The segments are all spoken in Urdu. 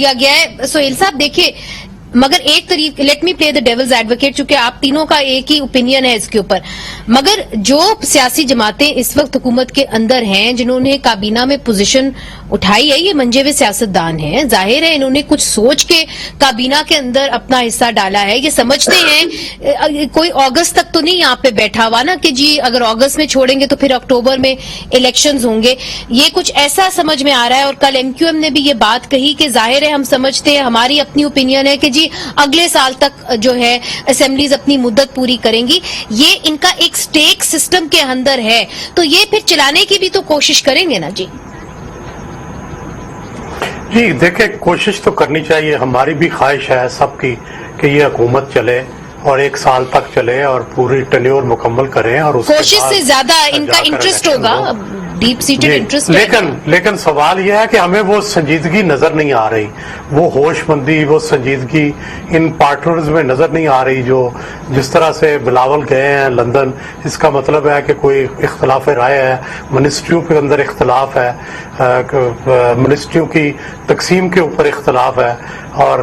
کیا گیا ہے. سہیل صاحب دیکھیے، مگر ایک طریقے، لیٹ می پلے دا ڈیولز ایڈوکیٹ، چونکہ آپ تینوں کا ایک ہی اوپینین ہے اس کے اوپر، مگر جو سیاسی جماعتیں اس وقت حکومت کے اندر ہیں جنہوں نے کابینہ میں پوزیشن اٹھائی ہے، یہ منجے ہوئے سیاستدان ہیں. ظاہر ہے انہوں نے کچھ سوچ کے کابینہ کے اندر اپنا حصہ ڈالا ہے. یہ سمجھتے ہیں کوئی اگست تک تو نہیں یہاں پہ بیٹھا ہوا نا کہ جی اگر اگست میں چھوڑیں گے تو پھر اکتوبر میں الیکشنز ہوں گے. یہ کچھ ایسا سمجھ میں آ رہا ہے. اور کل ایم کیو ایم نے بھی یہ بات کہی کہ ظاہر ہے ہم سمجھتے ہیں، ہماری اپنی اوپینین ہے کہ جی اگلے سال تک جو ہے اسمبلیز اپنی مدت پوری کریں گی. یہ ان کا ایک سٹیک سسٹم کے اندر ہے، تو یہ پھر چلانے کی بھی تو کوشش کریں گے نا جی؟ جی دیکھیں، کوشش تو کرنی چاہیے. ہماری بھی خواہش ہے سب کی کہ یہ حکومت چلے اور 1 سال تک چلے اور پوری ٹینیور مکمل کریں. اور اس کوشش سے زیادہ ان کا انٹرسٹ ہوگا، ڈیپ سیٹڈ انٹرسٹ. لیکن سوال یہ ہے کہ ہمیں وہ سنجیدگی نظر نہیں آ رہی، وہ ہوش مندی، وہ سنجیدگی ان پارٹنرز میں نظر نہیں آ رہی. جو جس طرح سے بلاول گئے ہیں لندن، اس کا مطلب ہے کہ کوئی اختلاف رائے ہے، منسٹریوں کے اندر اختلاف ہے، منسٹریوں کی تقسیم کے اوپر اختلاف ہے، اور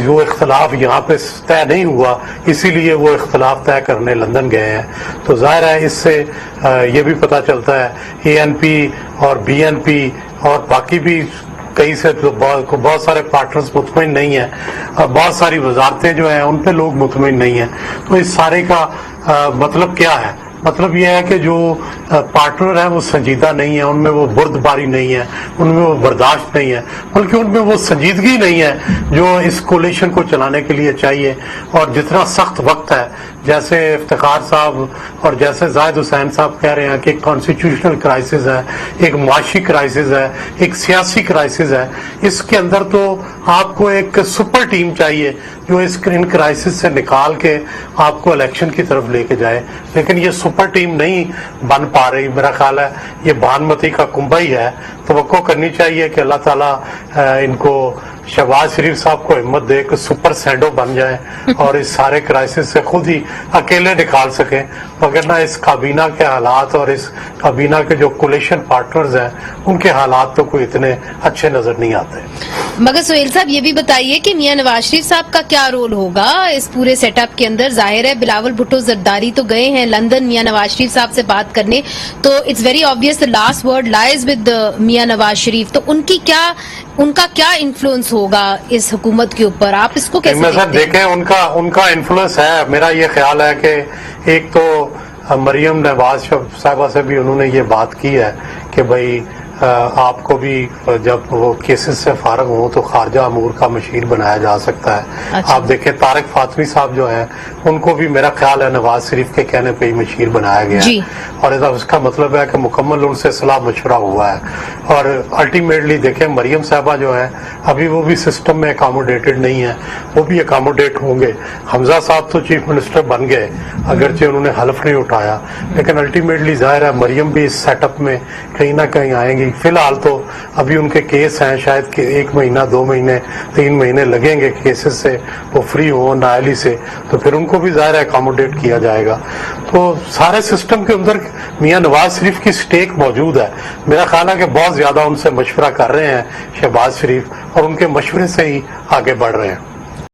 وہ اختلاف یہاں پہ طے نہیں ہوا، اسی لیے وہ اختلاف طے کرنے لندن گئے ہیں. تو ظاہر ہے اس سے یہ بھی پتہ چلتا ہے اے این پی اور بی این پی اور باقی بھی کئی سے بہت سارے پارٹنرز مطمئن نہیں ہیں، بہت ساری وزارتیں جو ہیں ان پہ لوگ مطمئن نہیں ہیں. تو اس سارے کا مطلب کیا ہے؟ مطلب یہ ہے کہ جو پارٹنر ہیں وہ سنجیدہ نہیں ہے، ان میں وہ بردباری نہیں ہے، ان میں وہ برداشت نہیں ہے، بلکہ ان میں وہ سنجیدگی نہیں ہے جو اس کولیشن کو چلانے کے لیے چاہیے. اور جتنا سخت وقت ہے، جیسے افتخار صاحب اور جیسے زاہد حسین صاحب کہہ رہے ہیں کہ ایک کانسٹیٹیوشنل کرائسس ہے، ایک معاشی کرائسس ہے، ایک سیاسی کرائسس ہے. اس کے اندر تو آپ کو ایک سپر ٹیم چاہیے جو ان کرائسس سے نکال کے آپ کو الیکشن کی طرف لے کے جائے. لیکن یہ سپر ٹیم نہیں بن پا رہی. میرا خیال ہے یہ بانمتی کا کنبہ ہی ہے. توقع کرنی چاہیے کہ اللہ تعالیٰ ان کو، شہباز شریف صاحب کو ہمت دے کہ سپر سینڈو بن جائے اور اس سارے کرائسس سے خود ہی اکیلے نکال سکیں. وگرنہ اس کابینہ کے حالات اور اس کابینہ کے جو کولیشن پارٹنرز ہیں ان کے حالات تو کوئی اتنے اچھے نظر نہیں آتے. مگر سہیل صاحب یہ بھی بتائیے کہ میاں نواز شریف صاحب کا کیا رول ہوگا اس پورے سیٹ اپ کے اندر؟ ظاہر ہے بلاول بھٹو زرداری تو گئے ہیں لندن میاں نواز شریف صاحب سے بات کرنے، تو it's very obvious the last word lies with Mian Nawaz Sharif. تو ان کا کیا انفلوئنس ہوگا اس حکومت کے اوپر؟ آپ اس کو کیسے دیکھتے ہیں؟ دیکھیں ان کا انفلوئنس ہے. میرا یہ خیال ہے کہ ایک تو مریم نواز صاحبہ سے بھی انہوں نے یہ بات کی ہے کہ بھائی آپ کو بھی جب وہ کیسز سے فارغ ہوں تو خارجہ امور کا مشیر بنایا جا سکتا ہے. اچھا. آپ دیکھیں طارق فاطمی صاحب جو ہیں ان کو بھی میرا خیال ہے نواز شریف کے کہنے پہ ہی مشیر بنایا گیا ہے. اور اس کا مطلب ہے کہ مکمل ان سے صلاح مشورہ ہوا ہے. اور الٹیمیٹلی دیکھیں مریم صاحبہ جو ہیں ابھی وہ بھی سسٹم میں اکاموڈیٹڈ نہیں ہیں، وہ بھی اکاموڈیٹ ہوں گے. حمزہ صاحب تو چیف منسٹر بن گئے اگرچہ انہوں نے حلف نہیں اٹھایا، لیکن الٹیمیٹلی ظاہر ہے مریم بھی اس سیٹ اپ میں کہیں نہ کہیں آئیں گی. فی الحال تو ابھی ان کے کیس ہیں، شاید کہ 1 مہینہ 2 مہینے 3 مہینے لگیں گے کیسز سے وہ فری ہوں نااہلی سے، تو پھر ان کو بھی ظاہر ہے اکاموڈیٹ کیا جائے گا. تو سارے سسٹم کے اندر میاں نواز شریف کی سٹیک موجود ہے. میرا خیال ہے کہ بہت زیادہ ان سے مشورہ کر رہے ہیں شہباز شریف اور ان کے مشورے سے ہی آگے بڑھ رہے ہیں.